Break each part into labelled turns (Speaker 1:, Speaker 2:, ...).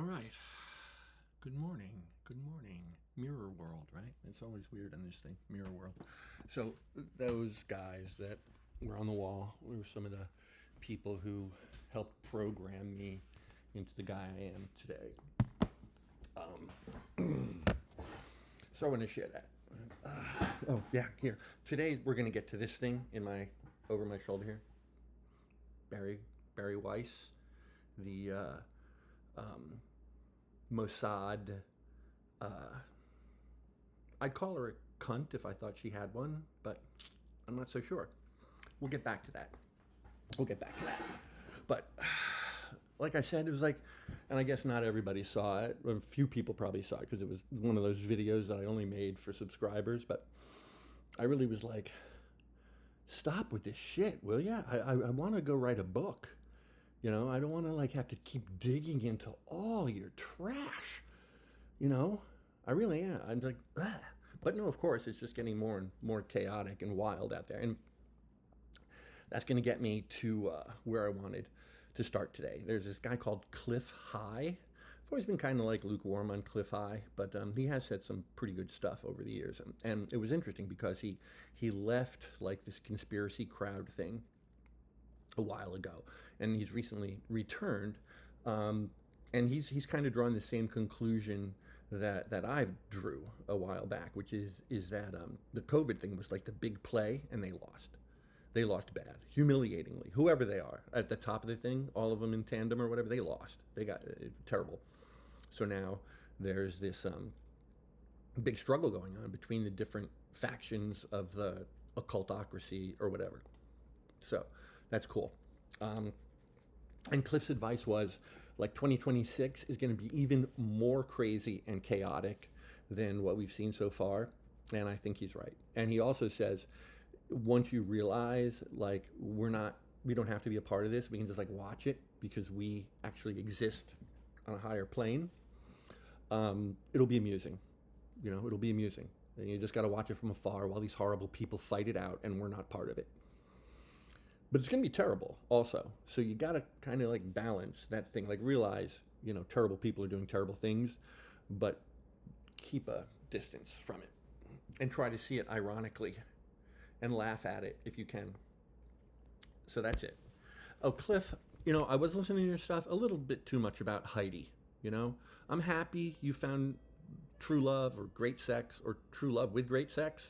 Speaker 1: All right. Good morning. Good morning. Mirror world, right? It's always weird in this thing, mirror world. So, those guys that were on the wall were some of the people who helped program me into the guy I am today. Throwing the shit at. Oh, yeah, here. Today we're going to get to this thing over my shoulder here. Barry Weiss, the Mossad. I'd call her a cunt if I thought she had one, but I'm not so sure. We'll get back to that. But like I said, it was like, and I guess not everybody saw it. A few people probably saw it because it was one of those videos that I only made for subscribers. But I really was like, stop with this shit, will ya? I want to go write a book. I don't want to like have to keep digging into all your trash. I really am. I'm like, ugh. But no, of course, it's just getting more and more chaotic and wild out there. And that's going to get me to where I wanted to start today. There's this guy called Cliff High. I've always been kind of like lukewarm on Cliff High, but he has said some pretty good stuff over the years. And it was interesting because he left like this conspiracy crowd thing a while ago, and he's recently returned. And he's kind of drawn the same conclusion that I drew a while back, which is that the COVID thing was like the big play, and they lost. They lost bad, humiliatingly. Whoever they are at the top of the thing, all of them in tandem or whatever, they lost. They got terrible. So now there's this big struggle going on between the different factions of the occultocracy or whatever. So that's cool. And Cliff's advice was like 2026 is going to be even more crazy and chaotic than what we've seen so far. And I think he's right. And he also says, once you realize like we don't have to be a part of this, we can just like watch it because we actually exist on a higher plane. It'll be amusing. It'll be amusing. And you just got to watch it from afar while these horrible people fight it out and we're not part of it. But it's going to be terrible also. So you got to kind of like balance that thing, like realize, terrible people are doing terrible things, but keep a distance from it and try to see it ironically and laugh at it if you can. So that's it. Oh, Cliff, I was listening to your stuff a little bit too much about Heidi. I'm happy you found true love or great sex or true love with great sex.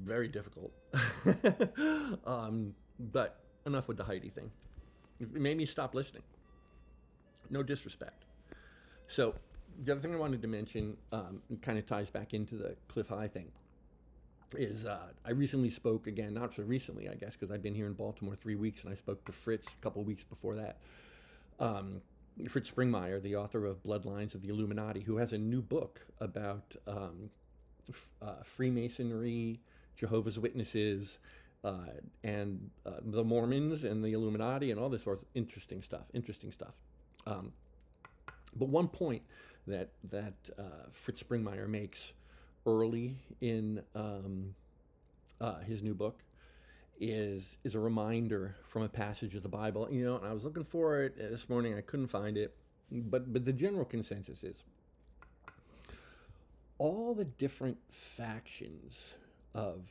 Speaker 1: Very difficult. But enough with the Heidi thing. It made me stop listening. No disrespect. So the other thing I wanted to mention, kind of ties back into the Cliff High thing, is I recently spoke again, not so recently, I guess, because I've been here in Baltimore 3 weeks, and I spoke to Fritz a couple of weeks before that. Fritz Springmeier, the author of Bloodlines of the Illuminati, who has a new book about Freemasonry, Jehovah's Witnesses, and the Mormons and the Illuminati and all this sort of interesting stuff. But one point that Fritz Springmeier makes early in his new book is a reminder from a passage of the Bible. And I was looking for it this morning. I couldn't find it. But the general consensus is all the different factions of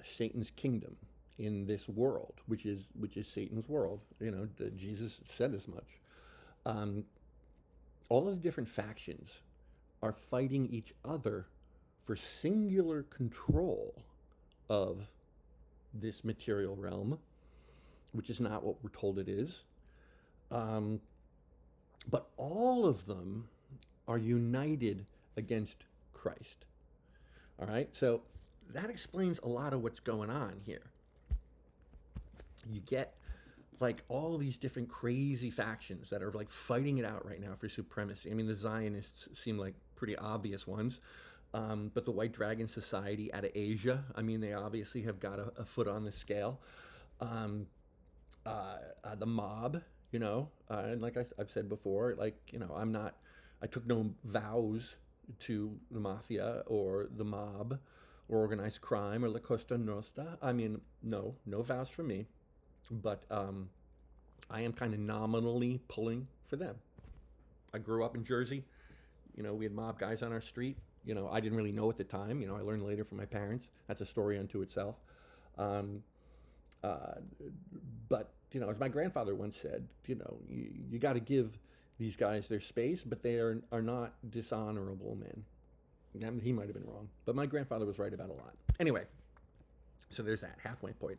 Speaker 1: Satan's kingdom in this world, which is Satan's world. Jesus said as much. All of the different factions are fighting each other for singular control of this material realm, which is not what we're told it is. But all of them are united against Christ. All right, so that explains a lot of what's going on here. You get like all these different crazy factions that are like fighting it out right now for supremacy. I mean, the Zionists seem like pretty obvious ones, but the White Dragon Society out of Asia, I mean, they obviously have got a foot on the scale. The mob, and like I've said before, like, I took no vows to the mafia or the mob or organized crime or La Costa Nostra. I mean, no vows for me, but I am kind of nominally pulling for them. I grew up in Jersey. You know, we had mob guys on our street. You know, I didn't really know at the time. You know, I learned later from my parents. That's a story unto itself. Um, uh, but, you know, as my grandfather once said, you know, you got to give these guys their space, but they are not dishonorable men. He might have been wrong, but my grandfather was right about a lot. Anyway, so there's that halfway point.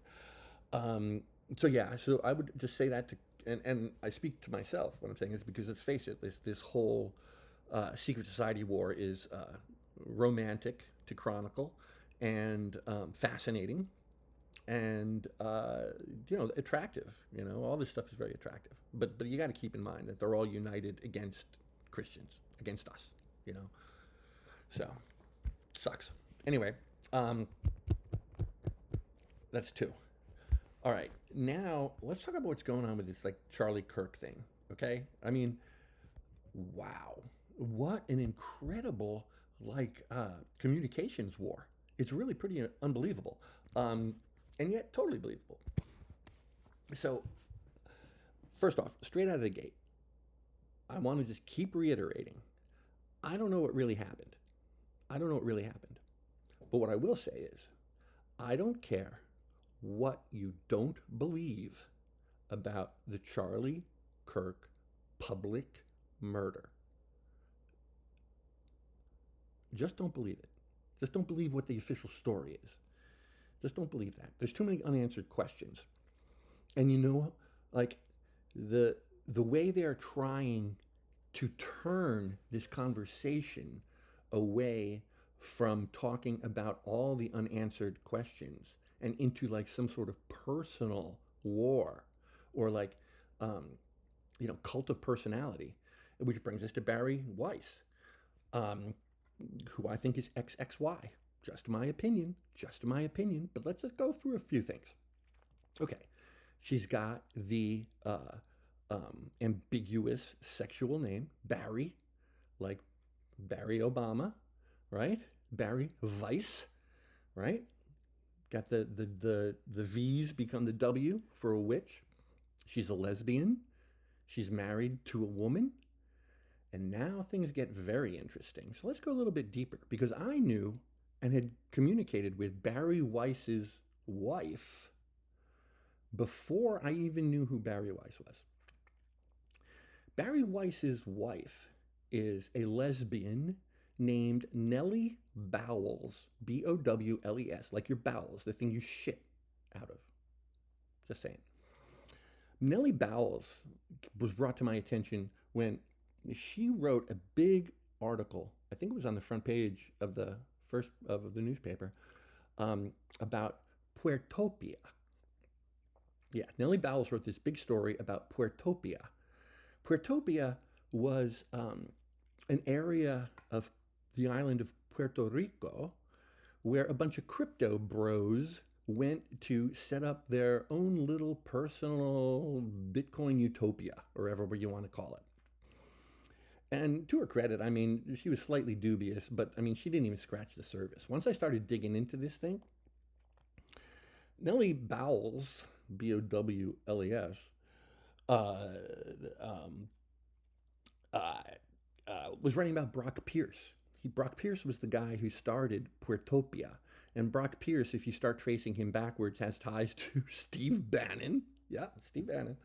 Speaker 1: Um, so yeah, so I would just say that to, and I speak to myself when I'm saying this because let's face it, this whole secret society war is romantic to chronicle and fascinating and you know, attractive. You know, all this stuff is very attractive. But you got to keep in mind that they're all united against Christians, against us. You know, so sucks. Anyway, that's two. All right, now let's talk about what's going on with this like Charlie Kirk thing. Okay, I mean, wow, what an incredible like communications war. It's really pretty unbelievable, and yet totally believable. So, first off, straight out of the gate, I want to just keep reiterating. I don't know what really happened. I don't know what really happened. But what I will say is, I don't care what you don't believe about the Charlie Kirk public murder. Just don't believe it. Just don't believe what the official story is. Just don't believe that. There's too many unanswered questions. And you know, like the way they are trying to turn this conversation away from talking about all the unanswered questions and into like some sort of personal war or like you know, cult of personality, which brings us to Barry Weiss, who I think is XXY. Just my opinion, just my opinion. But let's just go through a few things. Okay, she's got the ambiguous sexual name Barry, like Barry Obama, right? Barry Weiss, right? Got the V's become the W for a witch. She's a lesbian. She's married to a woman. And now things get very interesting. So let's go a little bit deeper because I knew and had communicated with Barry Weiss's wife before I even knew who Barry Weiss was. Barry Weiss's wife is a lesbian named Nellie Bowles, Bowles, like your bowels, the thing you shit out of. Just saying. Nellie Bowles was brought to my attention when she wrote a big article. I think it was on the front page of the first of the newspaper about Puertopia. Yeah, Nellie Bowles wrote this big story about Puertopia. Puertopia was an area of the island of Puerto Rico where a bunch of crypto bros went to set up their own little personal Bitcoin utopia, or whatever you want to call it. And to her credit, I mean, she was slightly dubious, but I mean, she didn't even scratch the surface. Once I started digging into this thing, Nellie Bowles, Bowles, was writing about Brock Pierce. Brock Pierce was the guy who started Puertopia. And Brock Pierce, if you start tracing him backwards, has ties to Steve Bannon. Yeah, Steve Bannon.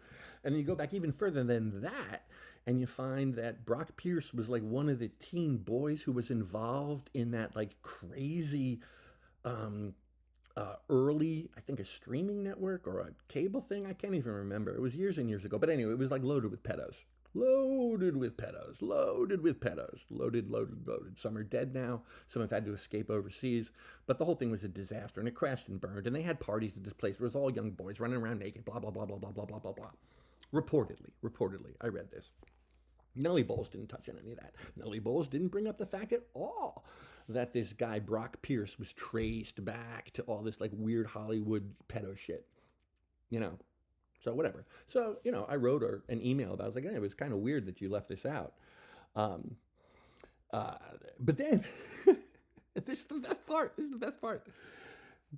Speaker 1: And you go back even further than that, and you find that Brock Pierce was like one of the teen boys who was involved in that like crazy early, I think a streaming network or a cable thing. I can't even remember. It was years and years ago. But anyway, it was like loaded with pedos. Loaded with pedos. Loaded with pedos. Loaded, loaded, loaded. Some are dead now. Some have had to escape overseas. But the whole thing was a disaster, and it crashed and burned. And they had parties at this place where it was all young boys running around naked, blah, blah, blah, blah, blah, blah, blah, blah, blah. Reportedly, I read this. Nellie Bowles didn't touch on any of that. Nellie Bowles didn't bring up the fact at all that this guy, Brock Pierce, was traced back to all this like weird Hollywood pedo shit. You know, so whatever. So, you know, I wrote her an email about it. I was like, hey, it was kind of weird that you left this out. But then, this is the best part. This is the best part.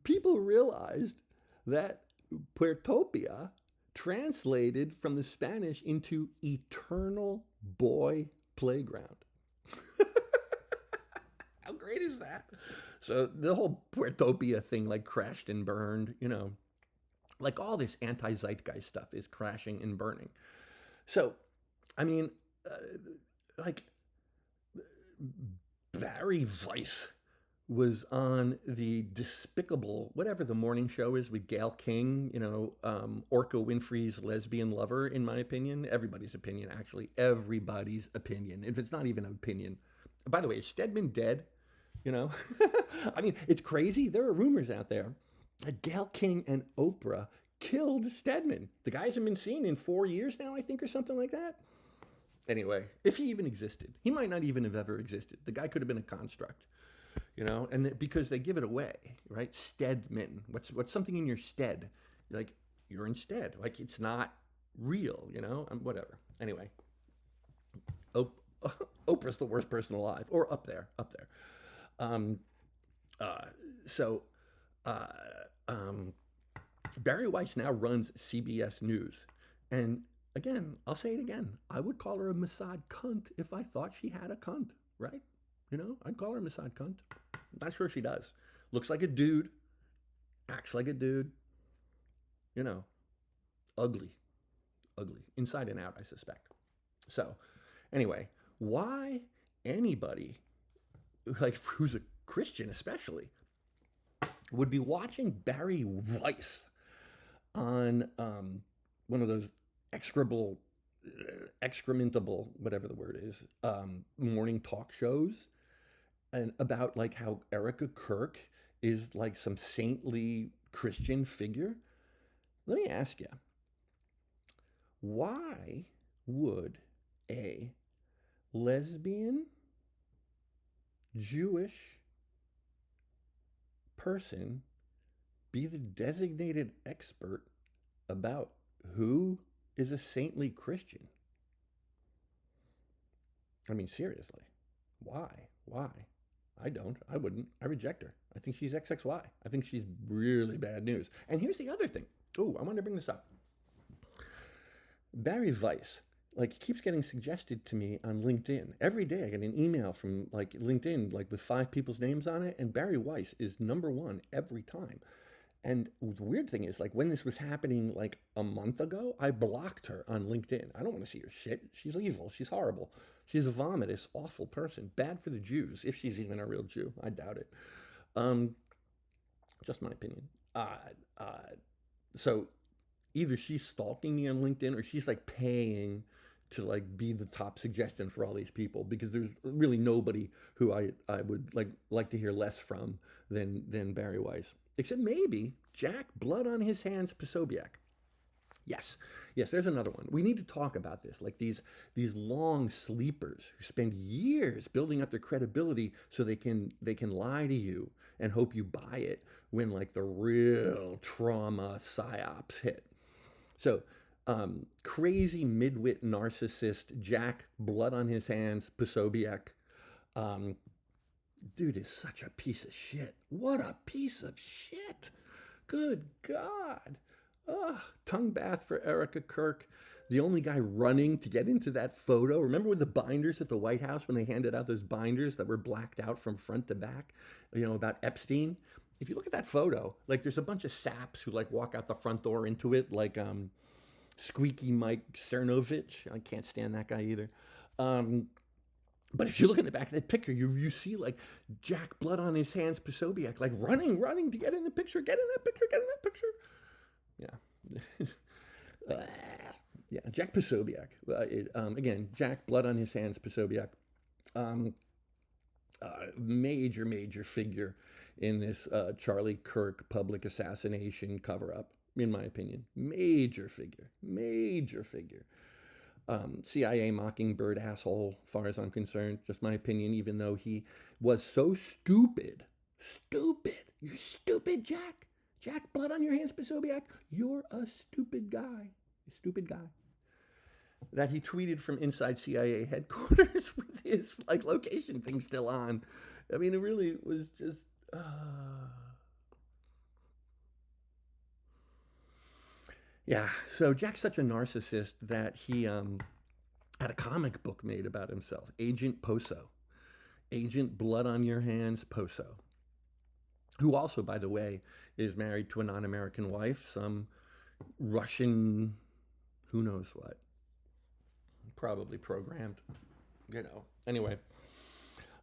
Speaker 1: People realized that Puertopia translated from the Spanish into eternal boy playground. How great is that? So the whole Puertopia thing like crashed and burned, you know, like all this anti-zeitgeist stuff is crashing and burning. So, I mean, uh, like Barry Weiss was on the Despicable, whatever the morning show is with Gail King, you know, Orca Winfrey's lesbian lover, in my opinion. Everybody's opinion, actually. Everybody's opinion. If it's not even an opinion. By the way, is Stedman dead? You know? I mean, it's crazy. There are rumors out there that Gail King and Oprah killed Stedman. The guy hasn't been seen in 4 years now, I think, or something like that. Anyway, if he even existed, he might not even have ever existed. The guy could have been a construct, you know, and because they give it away, right? Stedman. What's something in your stead? Like you're instead. Like it's not real, you know. Whatever. Anyway, Oprah's the worst person alive, or up there, up there. Um, uh, so, uh, um, Barry Weiss now runs CBS News, and again, I'll say it again. I would call her a Mossad cunt if I thought she had a cunt, right? You know, I'd call her a Mossad cunt. Not sure she does. Looks like a dude, acts like a dude. You know, ugly, ugly, inside and out, I suspect. So, anyway, why anybody like who's a Christian, especially, would be watching Barry Weiss on one of those excrementable, whatever the word is, morning talk shows, and about like how Erica Kirk is like some saintly Christian figure. Let me ask you, why would a lesbian Jewish person be the designated expert about who is a saintly Christian? I mean, seriously, why? Why? I don't. I wouldn't. I reject her. I think she's XXY. I think she's really bad news. And here's the other thing. Oh, I wanted to bring this up. Barry Weiss, like, keeps getting suggested to me on LinkedIn. Every day I get an email from, like, LinkedIn, like, with 5 people's names on it, and Barry Weiss is #1 every time. And the weird thing is, like, when this was happening, like, a month ago, I blocked her on LinkedIn. I don't want to see her shit. She's evil. She's horrible. She's a vomitous, awful person. Bad for the Jews, if she's even a real Jew. I doubt it. Just my opinion. So either she's stalking me on LinkedIn or she's like paying to like be the top suggestion for all these people, because there's really nobody who I would like to hear less from than Barry Weiss, except maybe Jack Blood on his hands Posobiec. Yes, there's another one. We need to talk about this. Like these long sleepers who spend years building up their credibility so they can lie to you and hope you buy it when like the real trauma psyops hit. So, crazy midwit narcissist Jack Blood on his hands Posobiec. Dude is such a piece of shit. What a piece of shit. Good God. Ugh, tongue bath for Erica Kirk. The only guy running to get into that photo. Remember with the binders at the White House when they handed out those binders that were blacked out from front to back, you know, about Epstein? If you look at that photo, like there's a bunch of saps who like walk out the front door into it, like Squeaky Mike Cernovich. I can't stand that guy either. But if you look in the back of that picture, you see like Jack Blood on his hands Posobiec, like running to get in the picture, get in that picture. Yeah. Yeah, Jack Posobiec. Again, Jack Blood on his hands Posobiec. Major figure in this Charlie Kirk public assassination cover-up, in my opinion. Major figure. CIA Mockingbird asshole, far as I'm concerned. Just my opinion, even though he was so stupid. You're stupid, Jack. Jack Blood on your hands, Posobiec. You're a stupid guy. That he tweeted from inside CIA headquarters with his like location thing still on. I mean, it really was just. Yeah. So Jack's such a narcissist that he had a comic book made about himself, Agent Poso. Agent Blood on Your Hands Poso, who also, by the way, is married to a non-American wife, some Russian, who knows what, probably programmed, you know. Anyway,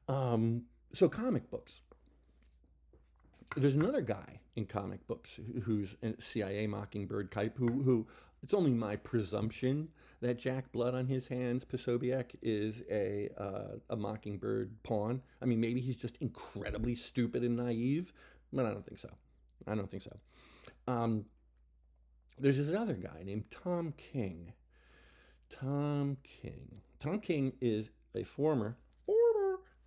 Speaker 1: so comic books. There's another guy in comic books who's a CIA Mockingbird type who it's only my presumption that Jack Blood on his hands Posobiec is a Mockingbird pawn. I mean, maybe he's just incredibly stupid and naive, but I don't think so. I don't think so. There's this other guy named Tom King. Tom King. Tom King is a former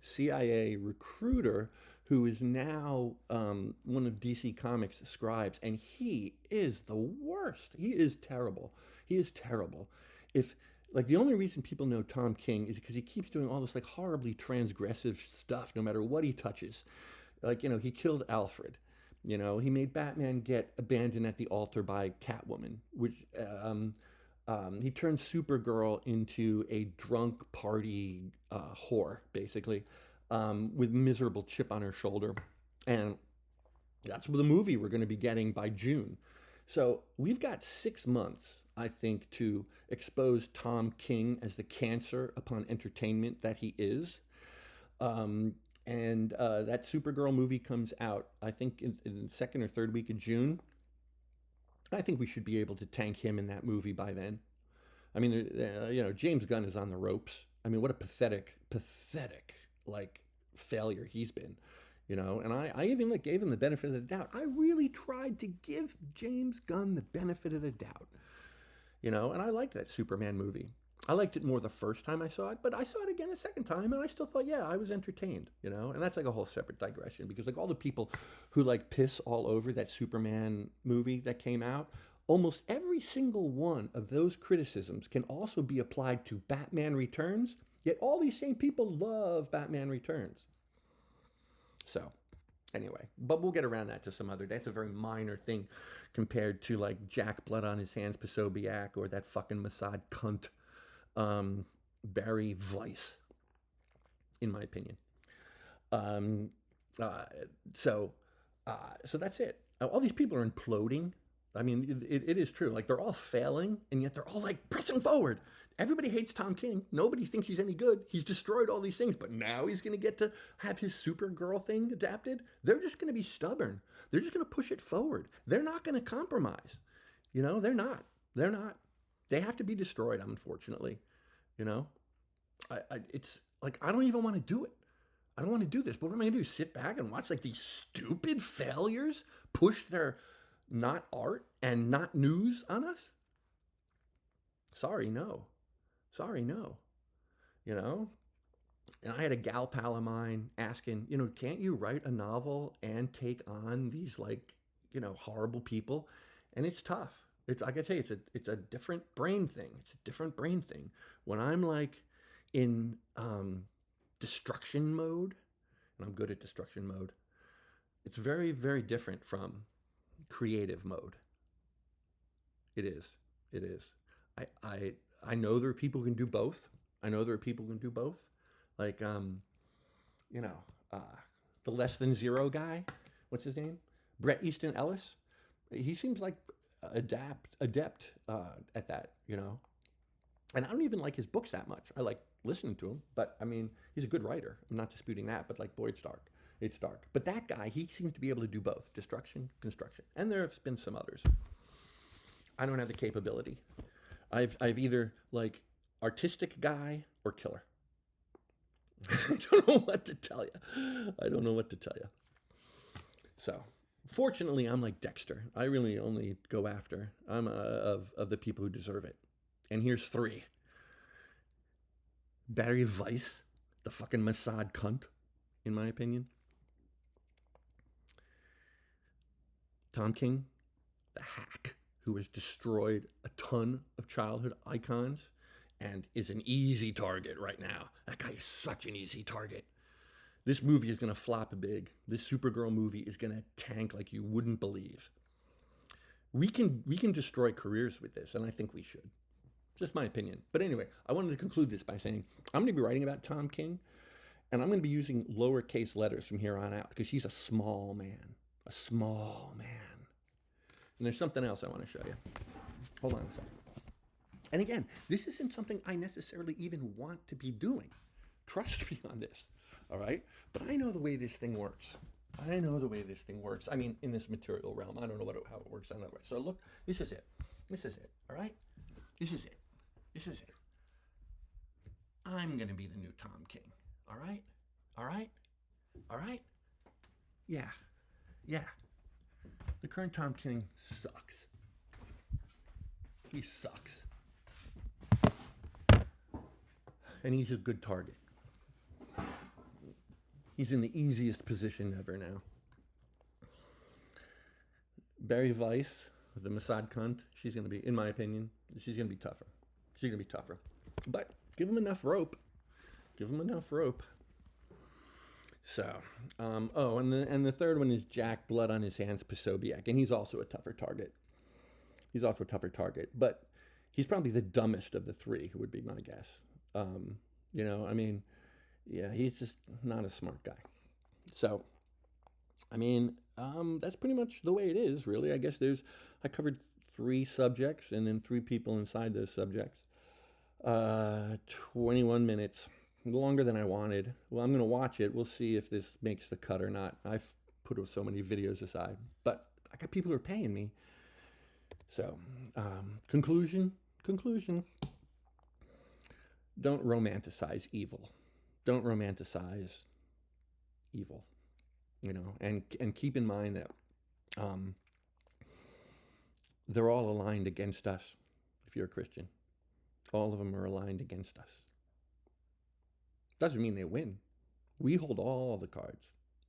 Speaker 1: CIA recruiter who is now one of DC Comics' scribes, and he is the worst. He is terrible. He is terrible. If like the only reason people know Tom King is because he keeps doing all this like horribly transgressive stuff, no matter what he touches. Like, you know, he killed Alfred. You know, he made Batman get abandoned at the altar by Catwoman, which he turned Supergirl into a drunk party whore, basically, with miserable chip on her shoulder. And that's the movie we're going to be getting by June. So we've got 6 months, I think, to expose Tom King as the cancer upon entertainment that he is. And that Supergirl movie comes out, I think, in the second or third week of June. I think we should be able to tank him in that movie by then. I mean, you know, James Gunn is on the ropes. I mean, what a pathetic, like, failure he's been, you know. And I even like gave him the benefit of the doubt. I really tried to give James Gunn the benefit of the doubt, you know. And I liked that Superman movie. I liked it more the first time I saw it, but I saw it again a second time, and I still thought, yeah, I was entertained, you know. And that's like a whole separate digression, because like all the people who like piss all over that Superman movie that came out, almost every single one of those criticisms can also be applied to Batman Returns, yet all these same people love Batman Returns. So, anyway, but we'll get around that to some other day. It's a very minor thing compared to like Jack Blood on his hands Posobiec or that fucking Mossad cunt VVeiss, in my opinion. So that's it. All these people are imploding. I mean, it is true. Like, they're all failing, and yet they're all like pressing forward. Everybody hates Tom King. Nobody thinks he's any good. He's destroyed all these things, but now he's going to get to have his Supergirl thing adapted. They're just going to be stubborn. They're just going to push it forward. They're not going to compromise. You know, they're not. They're not. They have to be destroyed, unfortunately. You know, it's like, I don't even want to do it. I don't want to do this. But what am I going to do? Sit back and watch like these stupid failures push their not art and not news on us? Sorry, no. Sorry, no. You know? And I had a gal pal of mine asking, you know, can't you write a novel and take on these, like, you know, horrible people? And it's tough. It's, like I tell you, it's a different brain thing. It's a different brain thing. When I'm like in destruction mode, and I'm good at destruction mode, it's very, very different from creative mode. It is. It is. I know there are people who can do both. I know there are people who can do both. Like, you know, the Less Than Zero guy. What's his name? Bret Easton Ellis. He seems like adept at that, you know. And I don't even like his books that much. I like listening to him, but I mean, he's a good writer. I'm not disputing that, but like, boy, it's dark. It's dark. But that guy, he seems to be able to do both. Destruction, construction. And there have been some others. I don't have the capability. I've either like artistic guy or killer. I don't know what to tell you. I don't know what to tell you. So, fortunately, I'm like Dexter. I really only go after. I'm of the people who deserve it. And here's 3. VVeiss, the fucking Mossad cunt, in my opinion. Tom King, the hack, who has destroyed a ton of childhood icons and is an easy target right now. That guy is such an easy target. This movie is going to flop big. This Supergirl movie is going to tank like you wouldn't believe. We can destroy careers with this, and I think we should. Just my opinion. But anyway, I wanted to conclude this by saying I'm going to be writing about Tom King, and I'm going to be using lowercase letters from here on out because he's a small man. A small man. And there's something else I want to show you. Hold on a second. And again, this isn't something I necessarily even want to be doing. Trust me on this, all right? But I know the way this thing works. I know the way this thing works. I mean, in this material realm. I don't know how it works another way. So look, this is it. This is it, all right? This is it. This is it. I'm going to be the new Tom King, all right? All right? All right? Yeah. Yeah. The current Tom King sucks. He sucks. And he's a good target. He's in the easiest position ever now. VVeiss, the Mossad cunt, she's going to be, in my opinion, she's going to be tougher. She's going to be tougher. But give him enough rope. Give him enough rope. So, and the third one is Jack Blood on His Hands Posobiec, and he's also a tougher target. He's also a tougher target, but he's probably the dumbest of the three, would be my guess. You know, I mean, yeah, he's just not a smart guy. So, I mean, that's pretty much the way it is, really. I guess I covered 3 subjects and then 3 people inside those subjects. 21 minutes, longer than I wanted. Well, I'm going to watch it. We'll see if this makes the cut or not. I've put so many videos aside, but I got people who are paying me. So, conclusion. Don't romanticize evil. Don't romanticize evil, you know, and keep in mind that they're all aligned against us. If you're a Christian, all of them are aligned against us. Doesn't mean they win. We hold all the cards.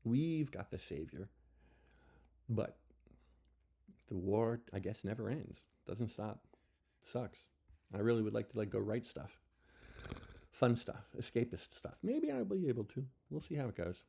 Speaker 1: We've got the savior, but the war, I guess, never ends. Doesn't stop. Sucks. I really would like to go write stuff. Fun stuff, escapist stuff. Maybe I'll be able to. We'll see how it goes.